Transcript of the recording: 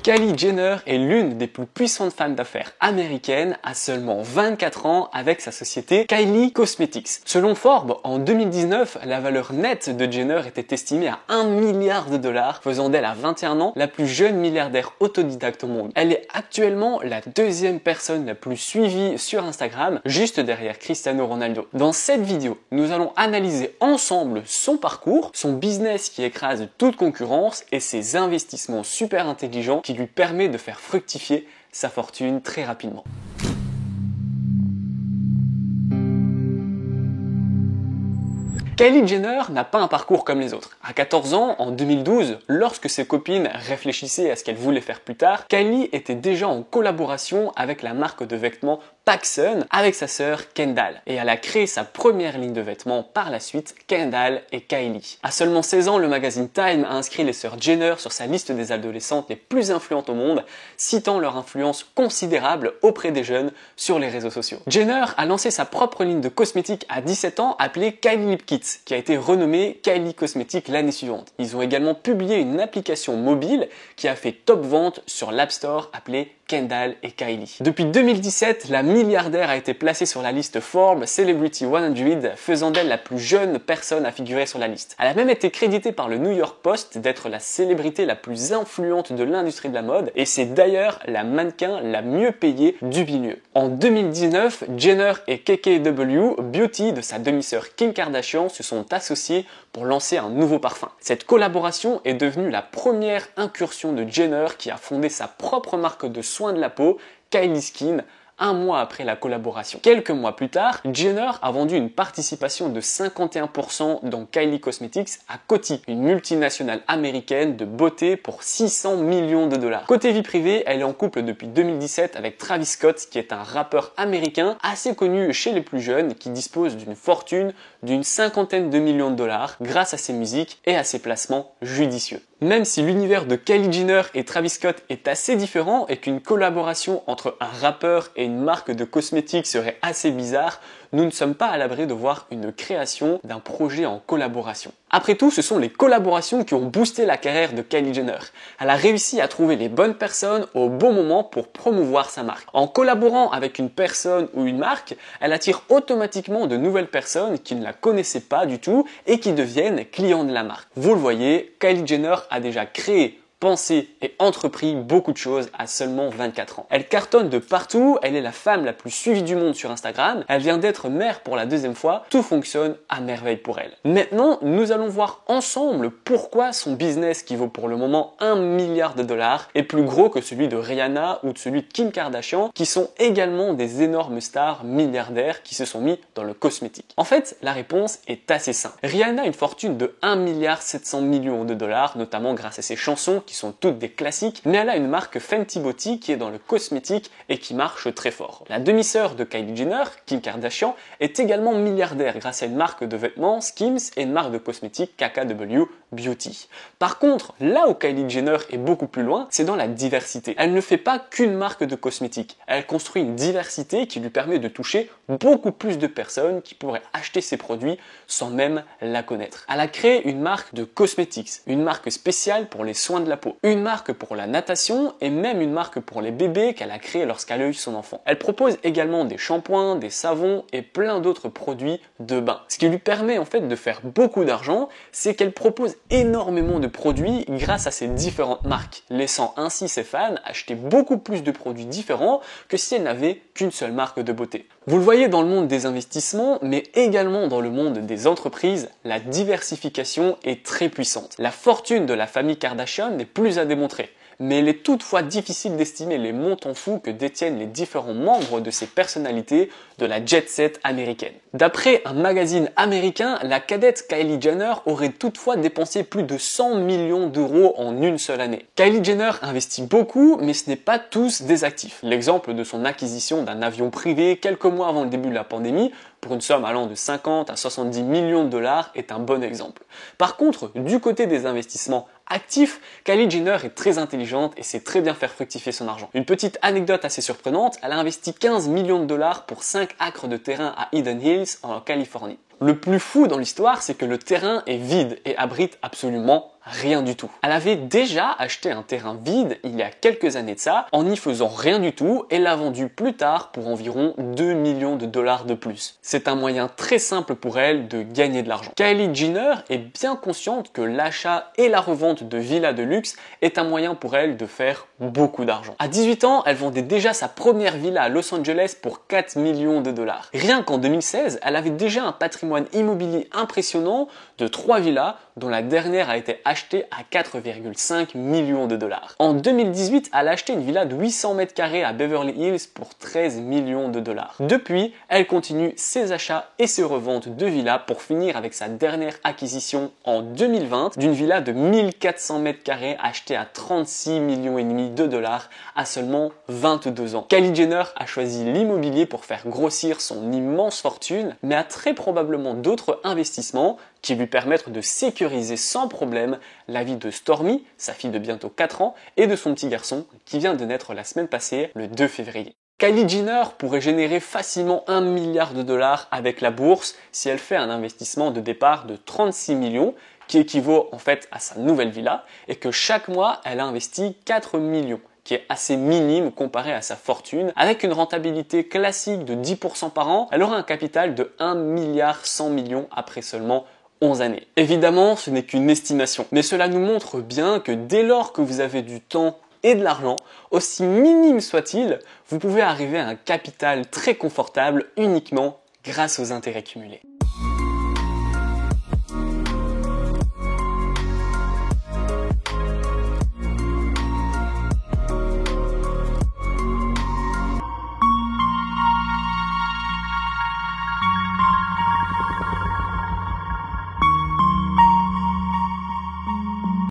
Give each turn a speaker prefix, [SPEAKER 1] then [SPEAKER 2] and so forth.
[SPEAKER 1] Kylie Jenner est l'une des plus puissantes femmes d'affaires américaines à seulement 24 ans avec sa société Kylie Cosmetics. Selon Forbes, en 2019, la valeur nette de Jenner était estimée à 1 milliard de dollars, faisant d'elle à 21 ans la plus jeune milliardaire autodidacte au monde. Elle est actuellement la deuxième personne la plus suivie sur Instagram, juste derrière Cristiano Ronaldo. Dans cette vidéo, nous allons analyser ensemble son parcours, son business qui écrase toute concurrence et ses investissements super intelligents qui lui permet de faire fructifier sa fortune très rapidement. Kylie Jenner n'a pas un parcours comme les autres. À 14 ans, en 2012, lorsque ses copines réfléchissaient à ce qu'elles voulaient faire plus tard, Kylie était déjà en collaboration avec la marque de vêtements PacSun avec sa sœur Kendall. Et elle a créé sa première ligne de vêtements par la suite, Kendall et Kylie. À seulement 16 ans, le magazine Time a inscrit les sœurs Jenner sur sa liste des adolescentes les plus influentes au monde, citant leur influence considérable auprès des jeunes sur les réseaux sociaux. Jenner a lancé sa propre ligne de cosmétiques à 17 ans appelée Kylie Lip Kit, qui a été renommée Kylie Cosmetics l'année suivante. Ils ont également publié une application mobile qui a fait top vente sur l'App Store appelée Kendall et Kylie. Depuis 2017, la milliardaire a été placée sur la liste Forbes Celebrity 100, faisant d'elle la plus jeune personne à figurer sur la liste. Elle a même été créditée par le New York Post d'être la célébrité la plus influente de l'industrie de la mode et c'est d'ailleurs la mannequin la mieux payée du milieu. En 2019, Jenner et KKW Beauty de sa demi-sœur Kim Kardashian se sont associés pour lancer un nouveau parfum. Cette collaboration est devenue la première incursion de Jenner qui a fondé sa propre marque de soins de la peau, Kylie Skin, un mois après la collaboration. Quelques mois plus tard, Jenner a vendu une participation de 51% dans Kylie Cosmetics à Coty, une multinationale américaine de beauté pour 600 millions de dollars. Côté vie privée, elle est en couple depuis 2017 avec Travis Scott, qui est un rappeur américain assez connu chez les plus jeunes, qui dispose d'une fortune d'une 50aine de millions de dollars grâce à ses musiques et à ses placements judicieux. Même si l'univers de Kylie Jenner et Travis Scott est assez différent et qu'une collaboration entre un rappeur et une marque de cosmétiques serait assez bizarre, nous ne sommes pas à l'abri de voir une création d'un projet en collaboration. Après tout, ce sont les collaborations qui ont boosté la carrière de Kylie Jenner. Elle a réussi à trouver les bonnes personnes au bon moment pour promouvoir sa marque. En collaborant avec une personne ou une marque, elle attire automatiquement de nouvelles personnes qui ne la connaissaient pas du tout et qui deviennent clients de la marque. Vous le voyez, Kylie Jenner a déjà créé, pensé et entrepris beaucoup de choses à seulement 24 ans. Elle cartonne de partout, elle est la femme la plus suivie du monde sur Instagram, elle vient d'être mère pour la deuxième fois, tout fonctionne à merveille pour elle. Maintenant, nous allons voir ensemble pourquoi son business qui vaut pour le moment 1 milliard de dollars est plus gros que celui de Rihanna ou de celui de Kim Kardashian qui sont également des énormes stars milliardaires qui se sont mis dans le cosmétique. En fait, la réponse est assez simple. Rihanna a une fortune de 1 milliard 700 millions de dollars, notamment grâce à ses chansons qui sont toutes des classiques, mais elle a une marque Fenty Beauty qui est dans le cosmétique et qui marche très fort. La demi-sœur de Kylie Jenner, Kim Kardashian, est également milliardaire grâce à une marque de vêtements Skims et une marque de cosmétiques KKW Beauty. Par contre, là où Kylie Jenner est beaucoup plus loin, c'est dans la diversité. Elle ne fait pas qu'une marque de cosmétiques, elle construit une diversité qui lui permet de toucher beaucoup plus de personnes qui pourraient acheter ses produits sans même la connaître. Elle a créé une marque de cosmétiques, une marque spéciale pour les soins de la peau, une marque pour la natation et même une marque pour les bébés qu'elle a créée lorsqu'elle a eu son enfant. Elle propose également des shampoings, des savons et plein d'autres produits de bain. Ce qui lui permet en fait de faire beaucoup d'argent, c'est qu'elle propose énormément de produits grâce à ses différentes marques, laissant ainsi ses fans acheter beaucoup plus de produits différents que si elle n'avait qu'une seule marque de beauté. Vous le voyez dans le monde des investissements, mais également dans le monde des entreprises, la diversification est très puissante. La fortune de la famille Kardashian n'est plus à démontrer, mais il est toutefois difficile d'estimer les montants fous que détiennent les différents membres de ces personnalités de la jet set américaine. D'après un magazine américain, la cadette Kylie Jenner aurait toutefois dépensé plus de 100 millions d'euros en une seule année. Kylie Jenner investit beaucoup, mais ce n'est pas tous des actifs. L'exemple de son acquisition d'un avion privé quelques mois avant le début de la pandémie, pour une somme allant de 50 à 70 millions de dollars, est un bon exemple. Par contre, du côté des investissements actifs, Kylie Jenner est très intelligente et sait très bien faire fructifier son argent. Une petite anecdote assez surprenante, elle a investi 15 millions de dollars pour 5 acres de terrain à Eden Hills en Californie. Le plus fou dans l'histoire, c'est que le terrain est vide et abrite absolument rien du tout. Elle avait déjà acheté un terrain vide il y a quelques années de ça, en n'y faisant rien du tout, et l'a vendu plus tard pour environ 2 millions de dollars de plus. C'est un moyen très simple pour elle de gagner de l'argent. Kylie Jenner est bien consciente que l'achat et la revente de villas de luxe est un moyen pour elle de faire beaucoup d'argent. À 18 ans, elle vendait déjà sa première villa à Los Angeles pour 4 millions de dollars. Rien qu'en 2016, elle avait déjà un patrimoine immobilier impressionnant de 3 villas, dont la dernière a été achetée à 4,5 millions de dollars. En 2018, elle a acheté une villa de 800 mètres carrés à Beverly Hills pour 13 millions de dollars. Depuis, elle continue ses achats et ses reventes de villas pour finir avec sa dernière acquisition en 2020 d'une villa de 1400 mètres carrés achetée à 36 millions et demi de dollars à seulement 22 ans. Kylie Jenner a choisi l'immobilier pour faire grossir son immense fortune, mais a très probablement d'autres investissements qui lui permettent de sécuriser sans problème la vie de Stormi, sa fille de bientôt 4 ans, et de son petit garçon qui vient de naître la semaine passée, le 2 février. Kylie Jenner pourrait générer facilement 1 milliard de dollars avec la bourse si elle fait un investissement de départ de 36 millions, qui équivaut en fait à sa nouvelle villa, et que chaque mois elle a investi 4 millions. Qui est assez minime comparé à sa fortune. Avec une rentabilité classique de 10% par an, elle aura un capital de 1 milliard 100 millions après seulement 11 années. Évidemment, ce n'est qu'une estimation, mais cela nous montre bien que dès lors que vous avez du temps et de l'argent, aussi minime soit-il, vous pouvez arriver à un capital très confortable uniquement grâce aux intérêts cumulés.